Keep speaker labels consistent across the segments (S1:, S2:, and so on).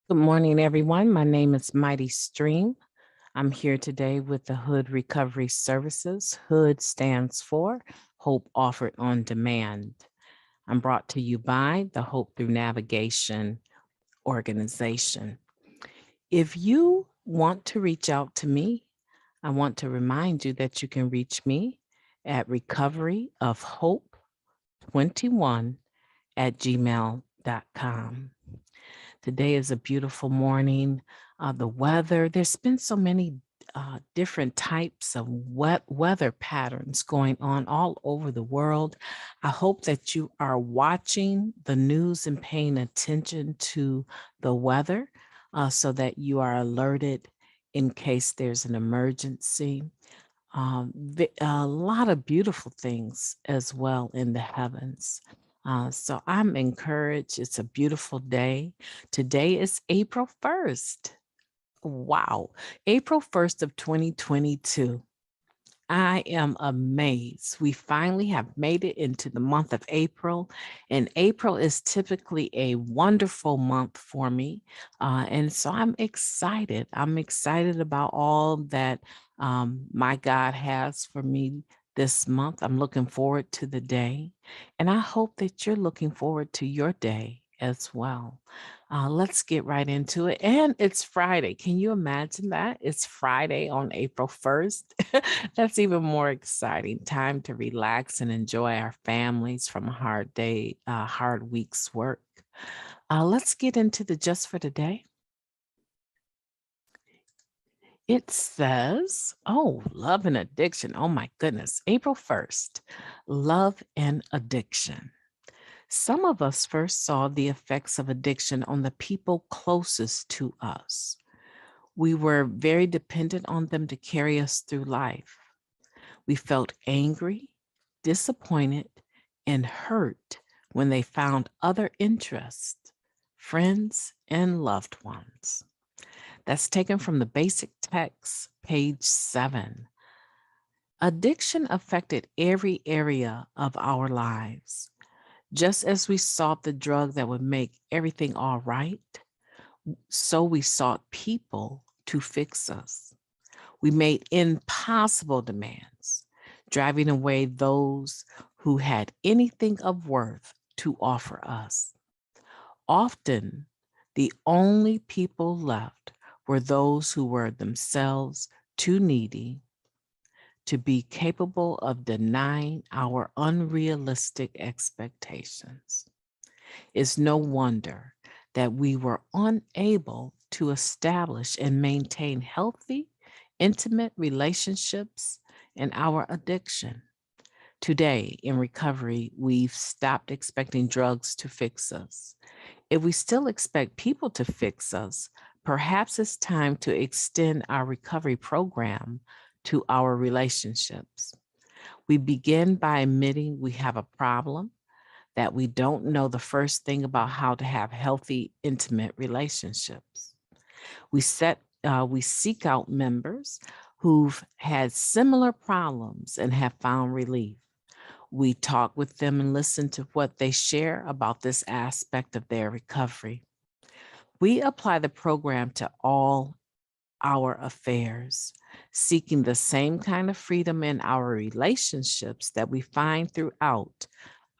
S1: Good morning, everyone. My name is Mighty Stream. I'm here today with the Hood Recovery Services. Hood stands for Hope Offered on Demand. I'm brought to you by the Hope Through Navigation organization. If you want to reach out to me, I want to remind you that you can reach me at recoveryofhope21@gmail.com. Today is a beautiful morning. The weather, there's been so many different types of weather patterns going on all over the world. I hope that you are watching the news and paying attention to the weather so that you are alerted in case there's an emergency. A lot of beautiful things as well in the heavens. So I'm encouraged. It's a beautiful day. Today is April 1st. Wow, April 1st of 2022. I am amazed. We finally have made it into the month of April, and April is typically a wonderful month for me. And so I'm excited. I'm excited about all that my God has for me this month. I'm looking forward to the day, and I hope that you're looking forward to your day as well. Let's get right into it. And it's Friday. Can you imagine that? It's Friday on April 1st. That's even more exciting. Time to relax and enjoy our families from a hard week's work. Let's get into the just for today. It says, love and addiction. Oh my goodness. April 1st, love and addiction. Some of us first saw the effects of addiction on the people closest to us. We were very dependent on them to carry us through life. We felt angry, disappointed, and hurt when they found other interests, friends, and loved ones. That's taken from the basic text, page 7. Addiction affected every area of our lives. Just as we sought the drug that would make everything all right, so we sought people to fix us. We made impossible demands, driving away those who had anything of worth to offer us. Often, the only people left were those who were themselves too needy to be capable of denying our unrealistic expectations. It's no wonder that we were unable to establish and maintain healthy, intimate relationships in our addiction. Today, in recovery, we've stopped expecting drugs to fix us. If we still expect people to fix us, perhaps it's time to extend our recovery program to our relationships. We begin by admitting we have a problem, that we don't know the first thing about how to have healthy, intimate relationships. We seek out members who've had similar problems and have found relief. We talk with them and listen to what they share about this aspect of their recovery. We apply the program to all our affairs, seeking the same kind of freedom in our relationships that we find throughout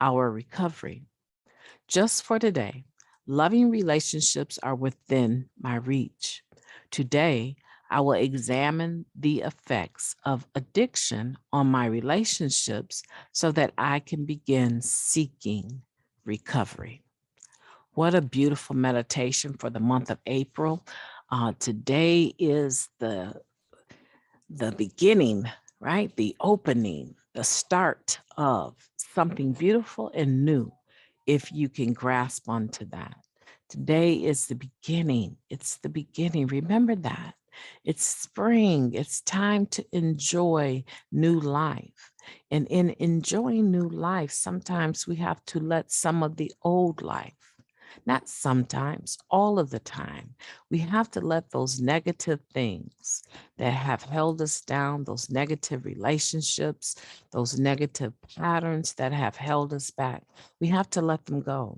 S1: our recovery. Just for today, loving relationships are within my reach. Today, I will examine the effects of addiction on my relationships so that I can begin seeking recovery. What a beautiful meditation for the month of April. Today is the beginning, right? The opening, the start of something beautiful and new, if you can grasp onto that. Today is the beginning. It's the beginning. Remember that. It's spring. It's time to enjoy new life. And in enjoying new life, sometimes we have to let some of the old life, not sometimes, all of the time. We have to let those negative things that have held us down, those negative relationships, those negative patterns that have held us back, we have to let them go.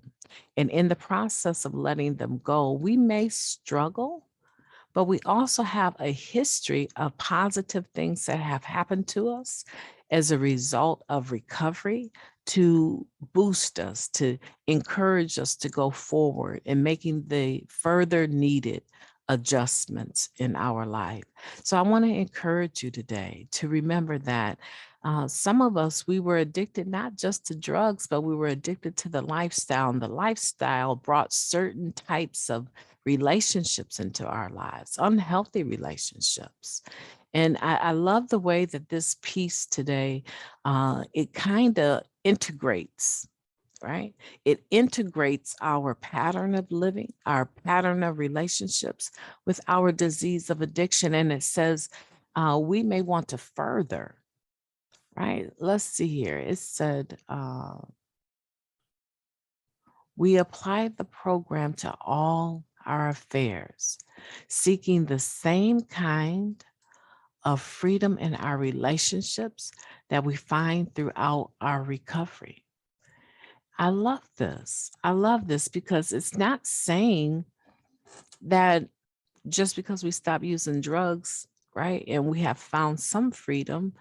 S1: And in the process of letting them go, we may struggle, but we also have a history of positive things that have happened to us as a result of recovery to boost us, to encourage us to go forward and making the further needed adjustments in our life. So I want to encourage you today to remember that some of us, we were addicted not just to drugs, but we were addicted to the lifestyle. And the lifestyle brought certain types of relationships into our lives, unhealthy relationships. And I love the way that this piece today, it kind of integrates, right? It integrates our pattern of living, our pattern of relationships with our disease of addiction. And it says we may want to further, right? Let's see here. It said, we applied the program to all our affairs, seeking the same kind of freedom in our relationships that we find throughout our recovery. I love this. I love this because it's not saying that just because we stop using drugs, right, and we have found some freedom,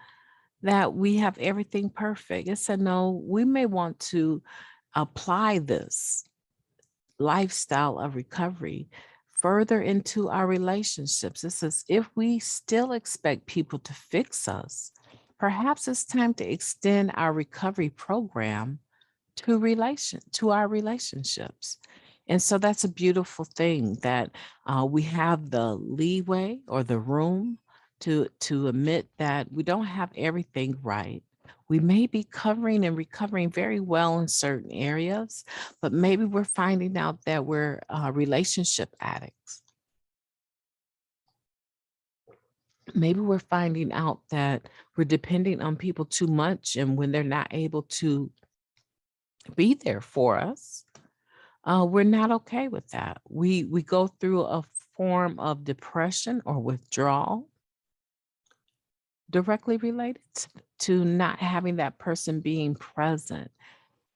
S1: that we have everything perfect. It said, no, we may want to apply this lifestyle of recovery further into our relationships. It says, if we still expect people to fix us, perhaps it's time to extend our recovery program to our relationships. And so that's a beautiful thing that we have the leeway or the room to admit that we don't have everything right. We may be covering and recovering very well in certain areas, but maybe we're finding out that we're relationship addicts. Maybe we're finding out that we're depending on people too much, and when they're not able to be there for us, we're not okay with that. We go through a form of depression or withdrawal directly related to not having that person being present.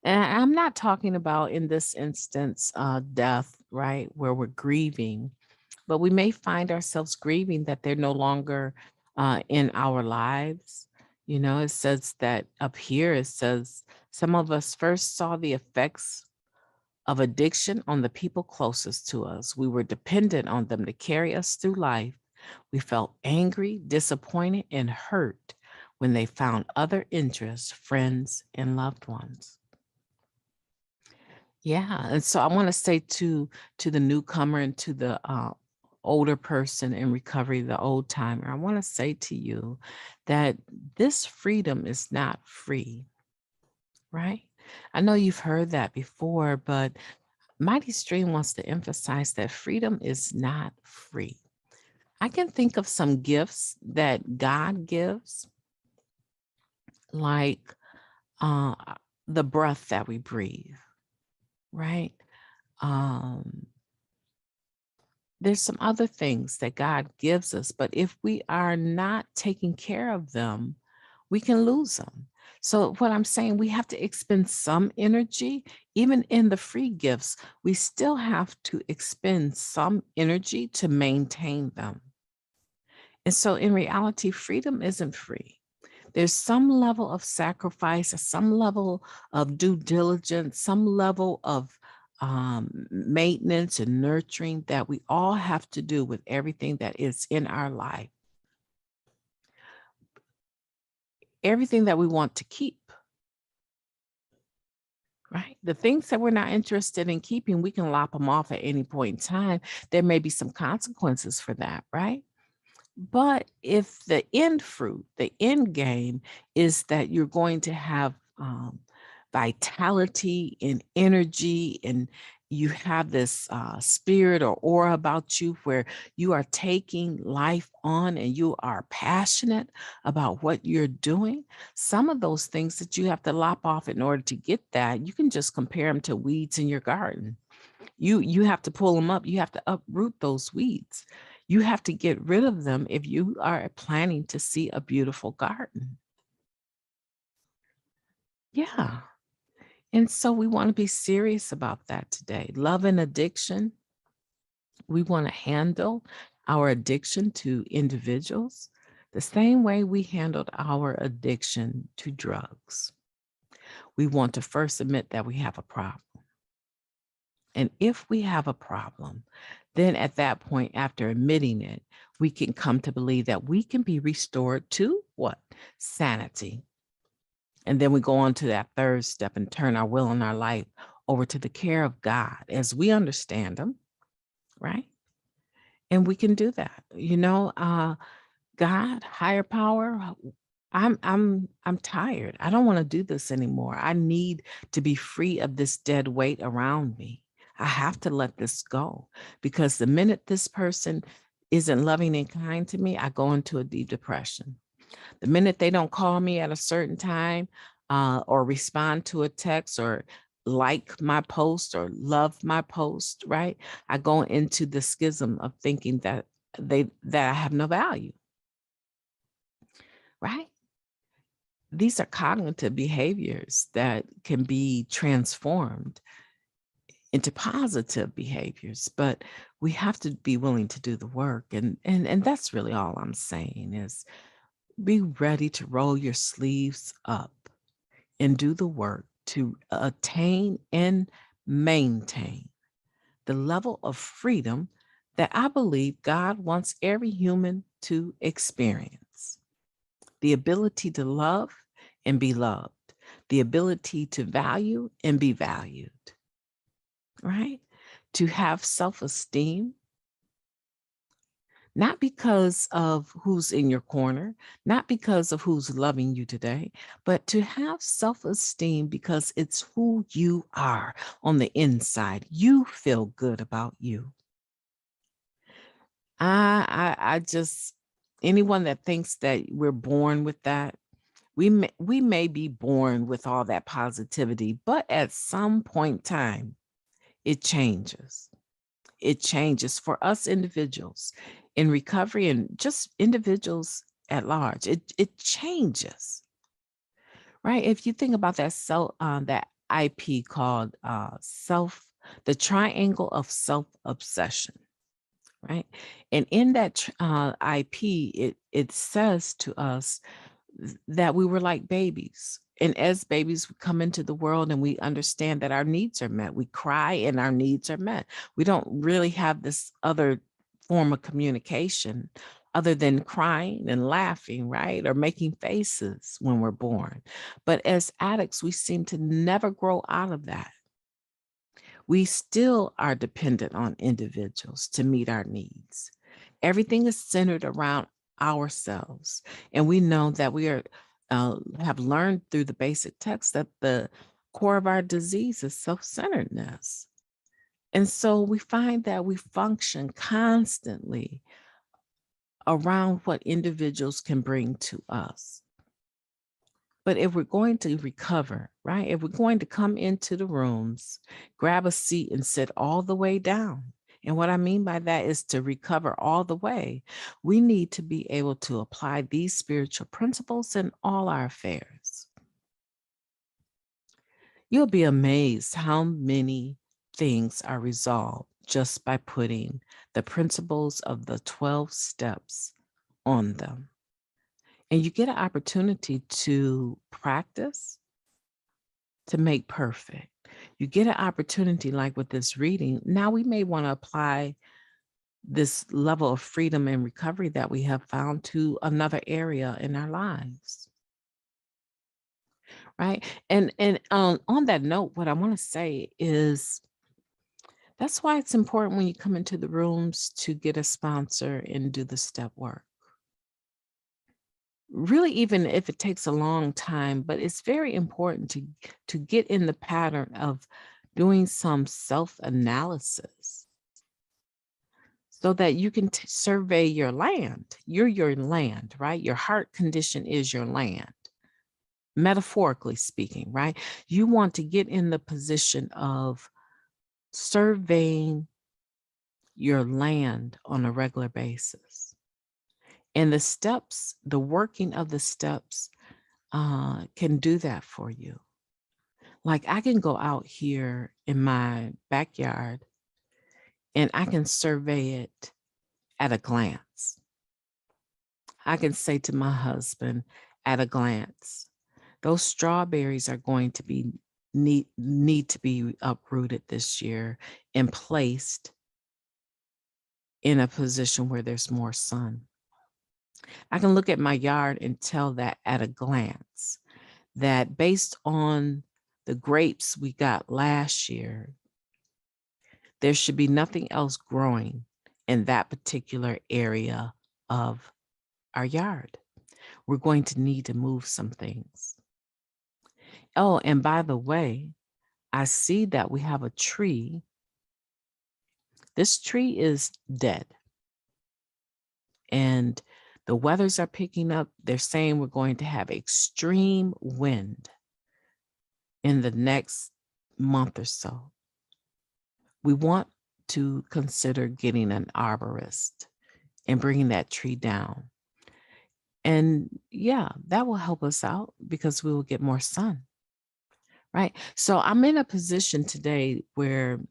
S1: And I'm not talking about in this instance death, right, where we're grieving, but we may find ourselves grieving that they're no longer in our lives. You know, it says that up here, it says some of us first saw the effects of addiction on the people closest to us. We were dependent on them to carry us through life. We felt angry, disappointed, and hurt when they found other interests, friends, and loved ones. Yeah, and so I want to say to the newcomer and to the older person in recovery, the old timer, I want to say to you that this freedom is not free, right? I know you've heard that before, but Mighty Stream wants to emphasize that freedom is not free. I can think of some gifts that God gives, like uh, the breath that we breathe, right? Um, there's some other things that God gives us, but if we are not taking care of them, we can lose them. So, what I'm saying, we have to expend some energy, even in the free gifts, we still have to expend some energy to maintain them. And so, in reality, freedom isn't free. There's some level of sacrifice, some level of due diligence, some level of maintenance and nurturing that we all have to do with everything that is in our life, everything that we want to keep, right? The things that we're not interested in keeping, we can lop them off at any point in time. There may be some consequences for that, right? But if the end fruit, the end game is that you're going to have vitality and energy, and you have this spirit or aura about you where you are taking life on and you are passionate about what you're doing, some of those things that you have to lop off in order to get that, you can just compare them to weeds in your garden. You have to pull them up. You have to uproot those weeds. You have to get rid of them if you are planning to see a beautiful garden. Yeah. And so we want to be serious about that today. Love and addiction. We want to handle our addiction to individuals the same way we handled our addiction to drugs. We want to first admit that we have a problem. And if we have a problem, then at that point, after admitting it, we can come to believe that we can be restored to what? Sanity. And then we go on to that third step and turn our will and our life over to the care of God as we understand Him, right? And we can do that. God, higher power, I'm tired. I don't want to do this anymore. I need to be free of this dead weight around me. I have to let this go because the minute this person isn't loving and kind to me, I go into a deep depression. The minute they don't call me at a certain time or respond to a text or like my post or love my post, right? I go into the schism of thinking that I have no value, right? These are cognitive behaviors that can be transformed into positive behaviors, but we have to be willing to do the work. And that's really all I'm saying is be ready to roll your sleeves up and do the work to attain and maintain the level of freedom that I believe God wants every human to experience. The ability to love and be loved, the ability to value and be valued, right? To have self-esteem, not because of who's in your corner, not because of who's loving you today, but to have self-esteem because it's who you are on the inside. You feel good about you. I just, anyone that thinks that we're born with that, we may be born with all that positivity, but at some point in time, it changes. It changes for us individuals in recovery and just individuals at large. It changes, right? If you think about that IP called the triangle of self-obsession, right? And in that IP, it says to us that we were like babies. And as babies, we come into the world and we understand that our needs are met. We cry and our needs are met. We don't really have this other form of communication other than crying and laughing, right? Or making faces when we're born. But as addicts, we seem to never grow out of that. We still are dependent on individuals to meet our needs. Everything is centered around ourselves. And we know that we have learned through the basic text that the core of our disease is self-centeredness. And so we find that we function constantly around what individuals can bring to us. But if we're going to recover, right? If we're going to come into the rooms, grab a seat and sit all the way down. And what I mean by that is to recover all the way. We need to be able to apply these spiritual principles in all our affairs. You'll be amazed how many things are resolved just by putting the principles of the 12 steps on them. And you get an opportunity to practice, to make perfect. You get an opportunity like with this reading. Now we may want to apply this level of freedom and recovery that we have found to another area in our lives. Right. And on that note, what I want to say is that's why it's important when you come into the rooms to get a sponsor and do the step work. Really, even if it takes a long time, but it's very important to get in the pattern of doing some self-analysis so that you can survey your land. You're your land, right? Your heart condition is your land, metaphorically speaking, right? You want to get in the position of surveying your land on a regular basis. And the steps, the working of the steps can do that for you. Like I can go out here in my backyard and I can survey it at a glance. I can say to my husband at a glance, those strawberries are going to be need to be uprooted this year and placed in a position where there's more sun. I can look at my yard and tell that at a glance that based on the grapes we got last year, there should be nothing else growing in that particular area of our yard. We're going to need to move some things. Oh, and by the way, I see that we have a tree. This tree is dead. And the weathers are picking up. They're saying we're going to have extreme wind in the next month or so. We want to consider getting an arborist and bringing that tree down. And yeah, that will help us out because we will get more sun. Right. So I'm in a position today where,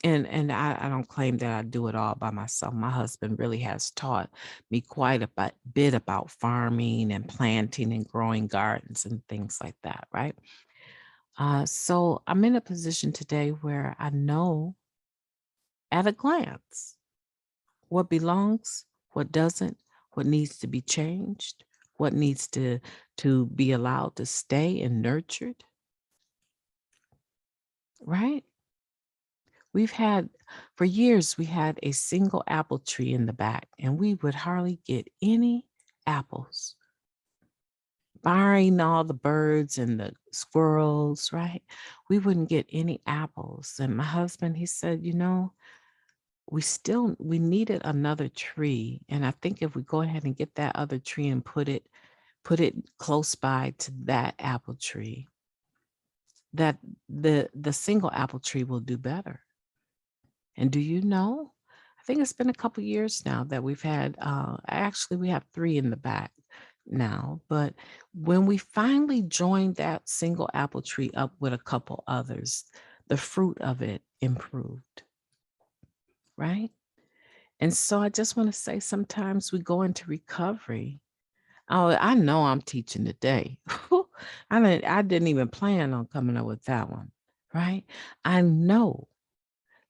S1: and I don't claim that I do it all by myself. My husband really has taught me quite a bit about farming and planting and growing gardens and things like that. Right. So I'm in a position today where I know at a glance what belongs, what doesn't, what needs to be changed, what needs to be allowed to stay and nurtured. Right. For years, we had a single apple tree in the back, and we would hardly get any apples, barring all the birds and the squirrels, right? We wouldn't get any apples. And my husband, he said, we needed another tree. And I think if we go ahead and get that other tree and put it close by to that apple tree, that the single apple tree will do better. And do you know? I think it's been a couple years now that we've had, actually, we have 3 in the back now. But when we finally joined that single apple tree up with a couple others, the fruit of it improved, right? And so I just want to say sometimes we go into recovery. Oh, I know I'm teaching today. I didn't even plan on coming up with that one, right? I know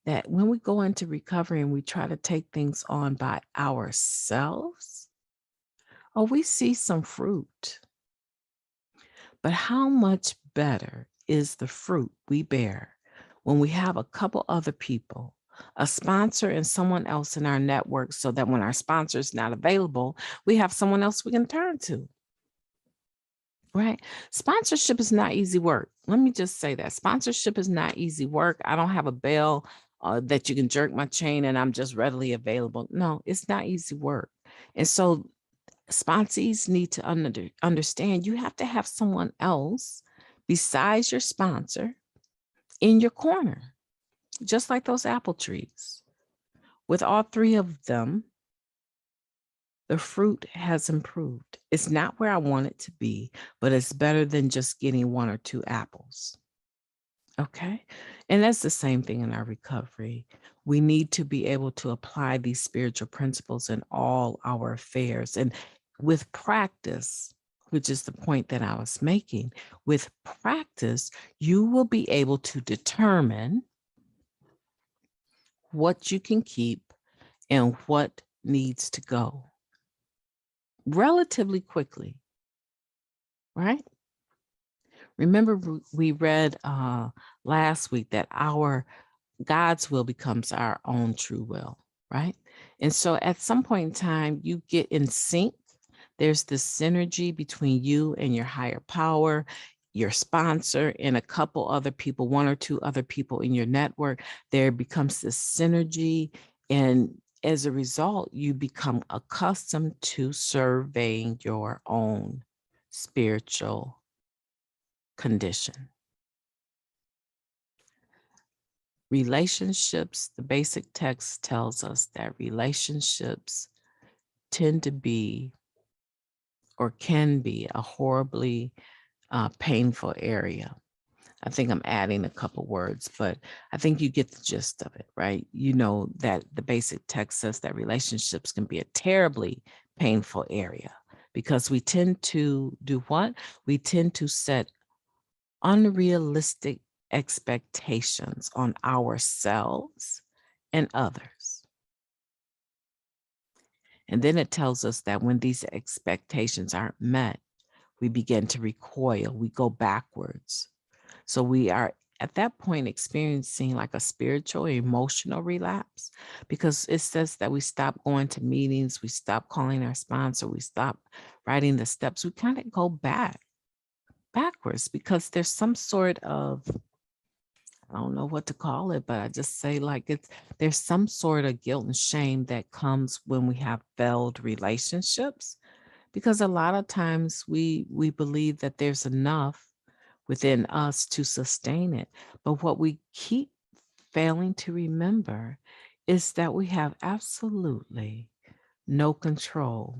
S1: that when we go into recovery and we try to take things on by ourselves, oh, we see some fruit. But how much better is the fruit we bear when we have a couple other people, a sponsor and someone else in our network, so that when our sponsor is not available, we have someone else we can turn to? Right. Sponsorship is not easy work. Let me just say that sponsorship is not easy work. I don't have a bell that you can jerk my chain and I'm just readily available. No, it's not easy work. And so sponsees need to understand you have to have someone else besides your sponsor in your corner, just like those apple trees. With all 3 of them, the fruit has improved. It's not where I want it to be, but it's better than just getting 1 or 2 apples. Okay. And that's the same thing in our recovery. We need to be able to apply these spiritual principles in all our affairs. And with practice, which is the point that I was making, with practice, you will be able to determine what you can keep and what needs to go relatively quickly, right? Remember, we read last week that our God's will becomes our own true will, right? And so at some point in time, you get in sync. There's this synergy between you and your higher power, your sponsor, and a couple other people, 1 or 2 other people in your network. There becomes this synergy. And as a result, you become accustomed to surveying your own spiritual condition. Relationships, the basic text tells us that relationships tend to be or can be a horribly painful area. I think I'm adding a couple words, but I think you get the gist of it, right? You know that the basic text says that relationships can be a terribly painful area because we tend to do what? We tend to set unrealistic expectations on ourselves and others. And then it tells us that when these expectations aren't met, we begin to recoil, we go backwards. So we are at that point experiencing like a spiritual, emotional relapse because it says that we stop going to meetings, we stop calling our sponsor, we stop writing the steps. We kind of go backwards because there's some sort of, I don't know what to call it, but I just say like there's some sort of guilt and shame that comes when we have failed relationships because a lot of times we believe that there's enough within us to sustain it. But what we keep failing to remember is that we have absolutely no control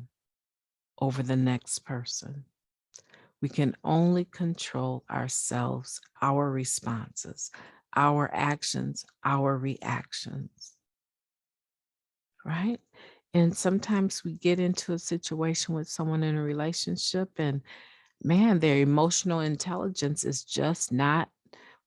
S1: over the next person. We can only control ourselves, our responses, our actions, our reactions, right? And sometimes we get into a situation with someone in a relationship and man, their emotional intelligence is just not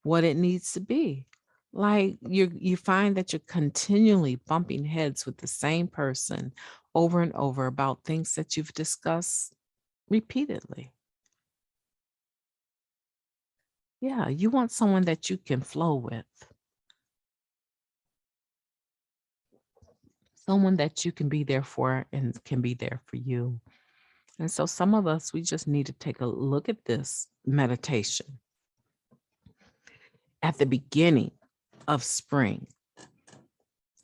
S1: what it needs to be. Like you find that you're continually bumping heads with the same person over and over about things that you've discussed repeatedly. Yeah, you want someone that you can flow with, someone that you can be there for and can be there for you. And so some of us, we just need to take a look at this meditation at the beginning of spring.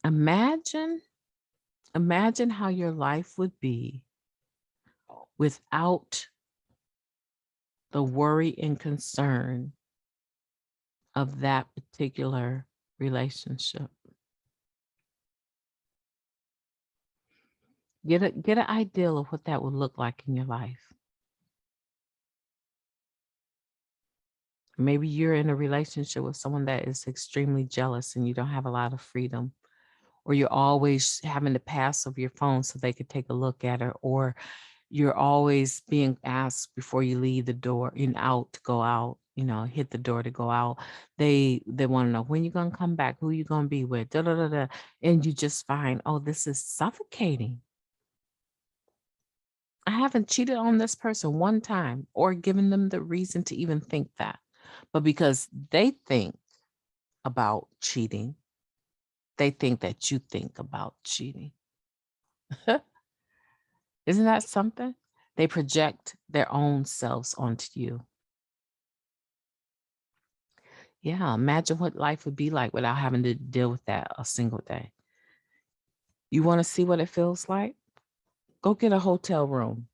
S1: Imagine, imagine how your life would be without the worry and concern of that particular relationship. Get an ideal of what that would look like in your life. Maybe you're in a relationship with someone that is extremely jealous and you don't have a lot of freedom, or you're always having to pass over your phone so they could take a look at it, or you're always being asked before you leave the door and out to go out, hit the door to go out. They want to know when you're gonna come back, who you gonna be with, da da da da. And you just find, oh, this is suffocating. I haven't cheated on this person one time or given them the reason to even think that. But because they think about cheating, they think that you think about cheating. Isn't that something? They project their own selves onto you. Yeah, imagine what life would be like without having to deal with that a single day. You want to see what it feels like? Go get a hotel room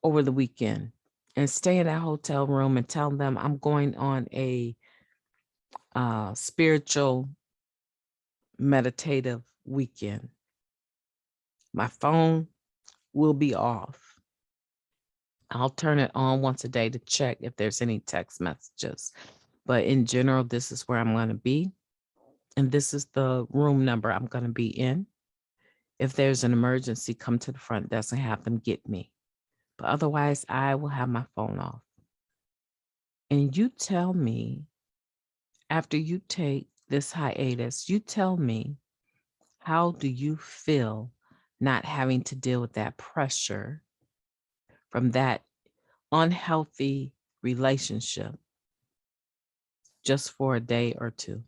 S1: over the weekend and stay in that hotel room and tell them I'm going on a spiritual meditative weekend. My phone will be off. I'll turn it on once a day to check if there's any text messages. But in general, this is where I'm going to be. And this is the room number I'm going to be in. If there's an emergency, come to the front desk and have them get me. But otherwise, I will have my phone off. And you tell me, after you take this hiatus, you tell me, how do you feel not having to deal with that pressure from that unhealthy relationship just for a day or two?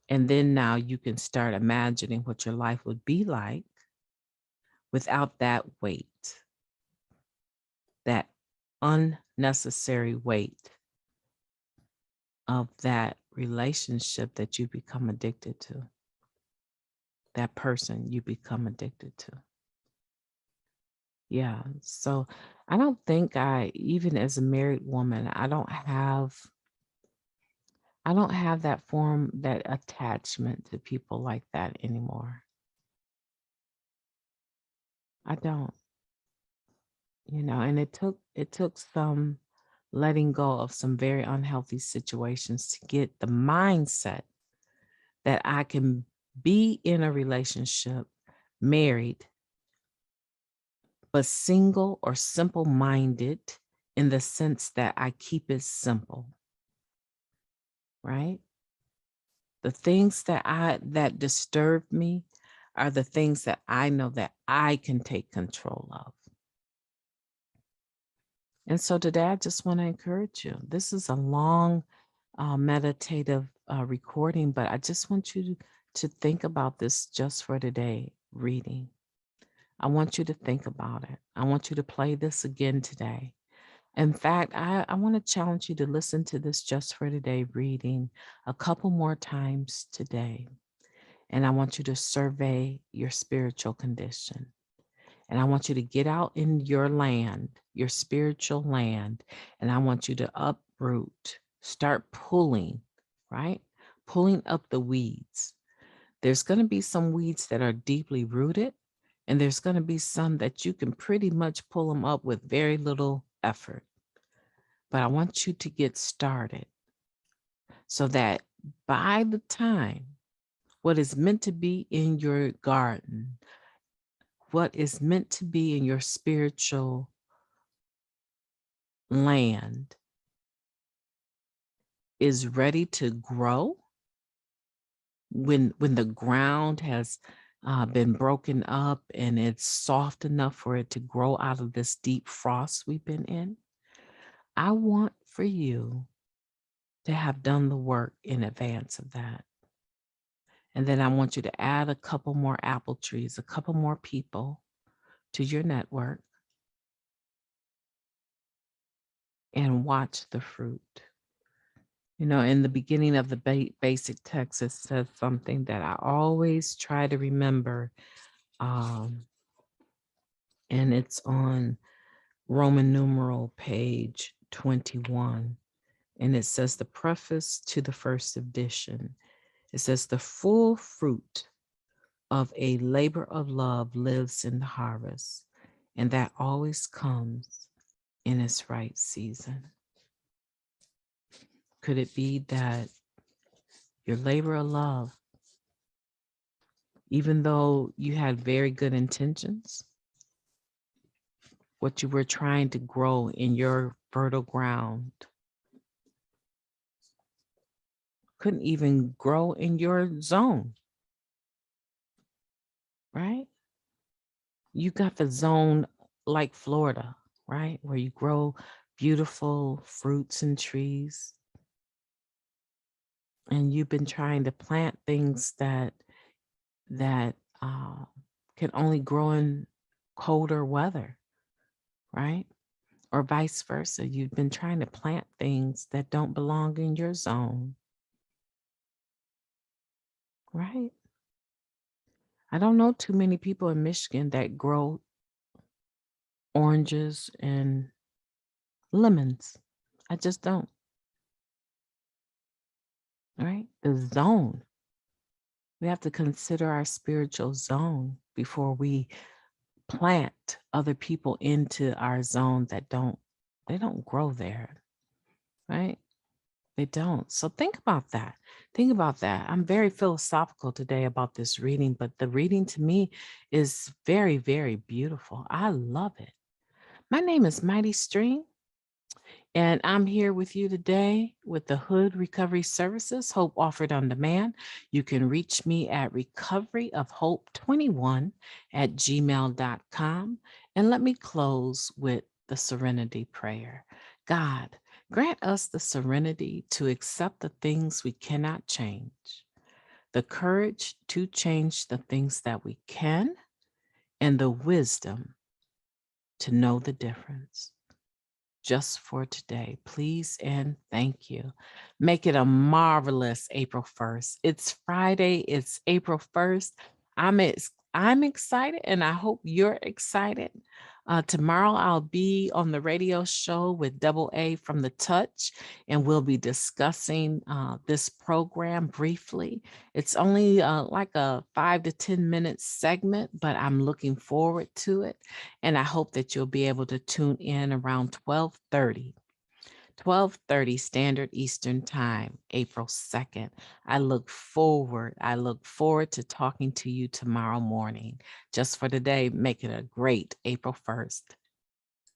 S1: And then now you can start imagining what your life would be like without that weight, that unnecessary weight of that relationship that you become addicted to, that person you become addicted to. Yeah. So I don't think even as a married woman, I don't have that form, that attachment to people like that anymore. I don't, and it took some letting go of some very unhealthy situations to get the mindset that I can be in a relationship, married, but single or simple minded in the sense that I keep it simple, right? The things that disturb me are the things that I know that I can take control of. And so today, I just want to encourage you. This is a long meditative recording, but I just want you to think about this just for today reading. I want you to think about it. I want you to play this again today. In fact, I want to challenge you to listen to this just for today reading a couple more times today. And I want you to survey your spiritual condition. And I want you to get out in your land, your spiritual land, and I want you to uproot, start pulling, right? Pulling up the weeds. There's going to be some weeds that are deeply rooted, and there's going to be some that you can pretty much pull them up with very little effort. But I want you to get started so that by the time what is meant to be in your garden, what is meant to be in your spiritual land is ready to grow, when the ground has been broken up and it's soft enough for it to grow out of this deep frost we've been in, I want for you to have done the work in advance of that. And then I want you to add a couple more apple trees, a couple more people to your network and watch the fruit. You know, in the beginning of the basic text, it says something that I always try to remember. Um, and it's on Roman numeral page 21. And it says the preface to the first edition. It says the full fruit of a labor of love lives in the harvest, and that always comes in its right season. Could it be that your labor of love, even though you had very good intentions, what you were trying to grow in your fertile ground couldn't even grow in your zone, right? You got the zone like Florida, right? Where you grow beautiful fruits and trees. And you've been trying to plant things that can only grow in colder weather, right? Or vice versa. You've been trying to plant things that don't belong in your zone, right? I don't know too many people in Michigan that grow oranges and lemons. I just don't, right? The zone. We have to consider our spiritual zone before we plant other people into our zone that they don't grow there, right? They don't. So think about that. Think about that. I'm very philosophical today about this reading, but the reading to me is very, very beautiful. I love it. My name is Mighty Stream, and I'm here with you today with the Hood Recovery Services, Hope Offered on Demand. You can reach me at recoveryofhope21@gmail.com. And let me close with the serenity prayer. God, grant us the serenity to accept the things we cannot change, the courage to change the things that we can, and the wisdom to know the difference. Just for today. Please and thank you. Make it a marvelous April 1st. It's Friday. It's April 1st. I'm excited, and I hope you're excited. Tomorrow I'll be on the radio show with Double A from The Touch, and we'll be discussing this program briefly. It's only like a 5 to 10 minute segment, but I'm looking forward to it. And I hope that you'll be able to tune in around 12:30. 12:30 Standard Eastern Time, April 2nd. I look forward to talking to you tomorrow morning. Just for today, make it a great April 1st.